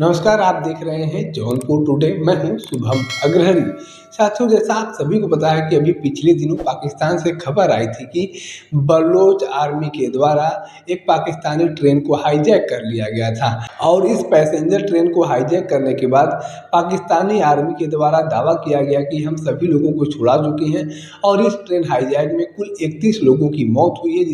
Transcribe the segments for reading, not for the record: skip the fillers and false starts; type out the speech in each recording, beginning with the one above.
नमस्कार, आप देख रहे हैं जौनपुर टुडे। मैं हूं शुभम अग्रहरी। साथियों, जैसा आप सभी को पता है कि अभी पिछले दिनों पाकिस्तान से खबर आई थी कि बलोच आर्मी के द्वारा एक पाकिस्तानी ट्रेन को हाईजैक कर लिया गया था और इस पैसेंजर ट्रेन को हाईजैक करने के बाद पाकिस्तानी आर्मी के द्वारा दावा किया गया कि हम सभी लोगों को छुड़ा चुके हैं और इस ट्रेन हाईजैक में कुल 31 लोगों की मौत हुई है,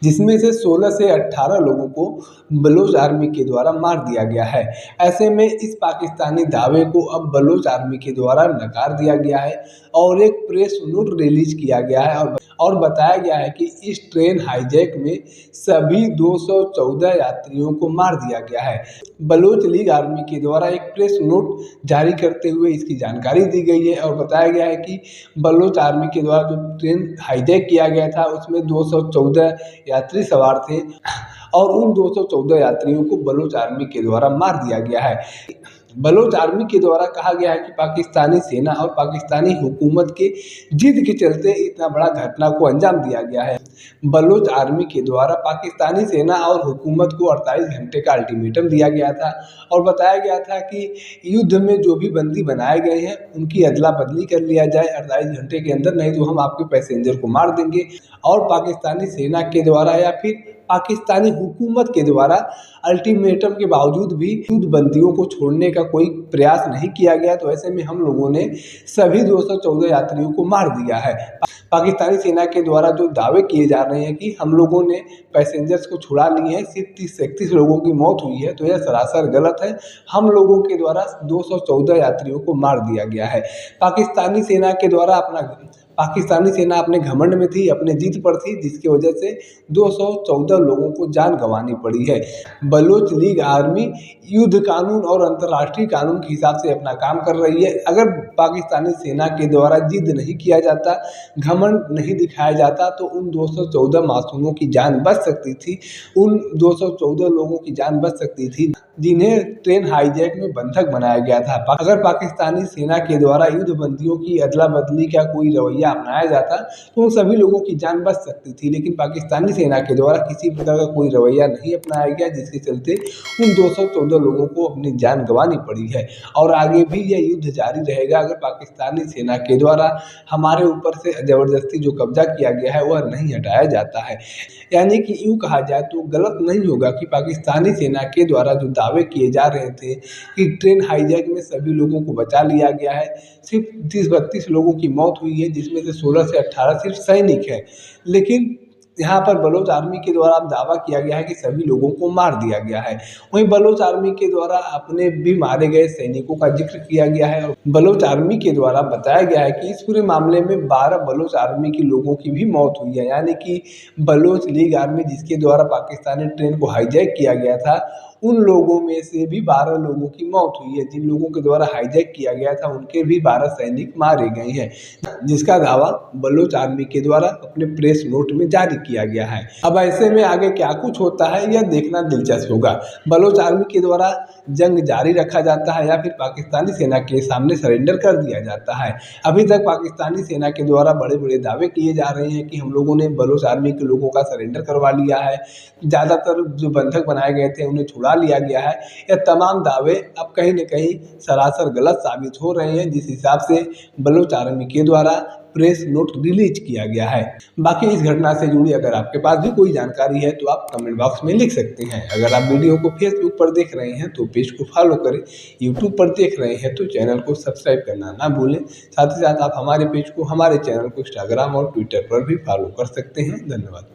जिसमें से 16 से 18 लोगों को बलोच आर्मी के द्वारा मार दिया गया है। ऐसे में इस पाकिस्तानी दावे को अब बलोच आर्मी के द्वारा नकार दिया गया है और एक प्रेस नोट रिलीज किया गया है और बताया गया है कि इस ट्रेन हाईजैक में सभी 214 यात्रियों को मार दिया गया है। बलोच लीग आर्मी के द्वारा एक प्रेस नोट जारी करते हुए इसकी जानकारी दी गई है और बताया गया है कि बलोच आर्मी के द्वारा जो ट्रेन हाईजैक किया गया था उसमें 214 यात्री सवार थे और उन 214 यात्रियों को बलोच आर्मी के द्वारा मार दिया गया है। बलोच आर्मी के द्वारा कहा गया है कि पाकिस्तानी सेना और पाकिस्तानी हुकूमत के जिद के चलते इतना बड़ा घटना को अंजाम दिया गया है। बलोच आर्मी के द्वारा पाकिस्तानी सेना और हुकूमत को 48 घंटे का अल्टीमेटम दिया गया था और बताया गया था कि युद्ध में जो भी बंदी बनाए गए हैं उनकी अदला बदली कर लिया जाए 48 घंटे के अंदर, नहीं तो हम आपके पैसेंजर को मार देंगे। और पाकिस्तानी सेना के द्वारा या फिर पाकिस्तानी हुकूमत के द्वारा अल्टीमेटम के बावजूद भी युद्ध बंदियों को छोड़ने का कोई प्रयास नहीं किया गया, तो ऐसे में हम लोगों ने सभी 214 यात्रियों को मार दिया है। पाकिस्तानी सेना के द्वारा जो दावे किए जा रहे हैं कि हम लोगों ने पैसेंजर्स को छुड़ा लिए हैं, सिर्फ 30 से 31 लोगों की मौत हुई है, तो यह सरासर गलत है। हम लोगों के द्वारा 214 यात्रियों को मार दिया गया है। पाकिस्तानी सेना अपने घमंड में थी, अपने जीत पर थी, जिसकी वजह से 214 लोगों को जान गंवानी पड़ी है। बलोच लीग आर्मी युद्ध कानून और अंतर्राष्ट्रीय कानून के हिसाब से अपना काम कर रही है। अगर पाकिस्तानी सेना के द्वारा जिद नहीं किया जाता, घमंड नहीं दिखाया जाता, तो उन 214 मासूमों की जान बच सकती थी, उन 214 लोगों की जान बच सकती थी जिन्हें ट्रेन हाईजैक में बंधक बनाया गया था। अगर पाकिस्तानी सेना के द्वारा युद्ध बंदियों की अदला बदली का कोई रवैया अपनाया जाता तो उन सभी लोगों की जान बच सकती थी, लेकिन पाकिस्तानी सेना के द्वारा किसी प्रकार का कोई रवैया नहीं अपनाया गया, जिसके चलते उन 214 लोगों को अपनी जान गंवानी पड़ी है। और आगे भी यह युद्ध जारी रहेगा अगर पाकिस्तानी सेना के द्वारा हमारे ऊपर से जबरदस्ती जो कब्जा किया गया है वह नहीं हटाया जाता है। यानी कि यूँ कहा जाए तो गलत नहीं होगा कि पाकिस्तानी सेना के द्वारा जो दावे किए जा रहे थे कि ट्रेन हाईजैक में सभी लोगों को बचा लिया गया है, सिर्फ 30-32 लोगों की मौत हुई है, जिसमें से 16 से 18 सिर्फ सैनिक हैं, लेकिन यहाँ पर बलोच आर्मी के द्वारा दावा किया गया है कि सभी लोगों को मार दिया गया है। वहीं बलोच आर्मी के द्वारा अपने भी मारे गए सैनिकों का जिक्र किया गया है और बलोच आर्मी के द्वारा बताया गया है कि इस पूरे मामले में 12 बलोच आर्मी के लोगों की भी मौत हुई है। यानी कि बलोच लीग आर्मी जिसके द्वारा पाकिस्तानी ट्रेन को हाईजैक किया गया था, उन लोगों में से भी 12 लोगों की मौत हुई है। जिन लोगों के द्वारा हाईजैक किया गया था उनके भी 12 सैनिक मारे गए हैं, जिसका दावा बलोच आर्मी के द्वारा अपने प्रेस नोट में जारी किया गया है। अब ऐसे में आगे क्या कुछ होता है यह देखना दिलचस्प होगा। बलोच आर्मी के द्वारा जंग जारी रखा जाता है या फिर पाकिस्तानी सेना के सामने सरेंडर कर दिया जाता है। अभी तक पाकिस्तानी सेना के द्वारा बड़े बड़े दावे किए जा रहे हैं कि हम लोगों ने बलोच आर्मी के लोगों का सरेंडर करवा लिया है, ज़्यादातर जो बंधक बनाए गए थे उन्हें छुड़ा लिया गया है। यह तमाम दावे अब कहीं न कहीं सरासर गलत साबित हो रहे हैं, जिस हिसाब से बलोच आर्मी के द्वारा प्रेस नोट रिलीज किया गया है। बाकी इस घटना से जुड़ी अगर आपके पास भी कोई जानकारी है तो आप कमेंट बॉक्स में लिख सकते हैं। अगर आप वीडियो को फेसबुक पर देख रहे हैं तो पेज को फॉलो करें, यूट्यूब पर देख रहे हैं तो चैनल को सब्सक्राइब करना ना भूलें। साथ ही साथ आप हमारे पेज को, हमारे चैनल को इंस्टाग्राम और ट्विटर पर भी फॉलो कर सकते हैं। धन्यवाद।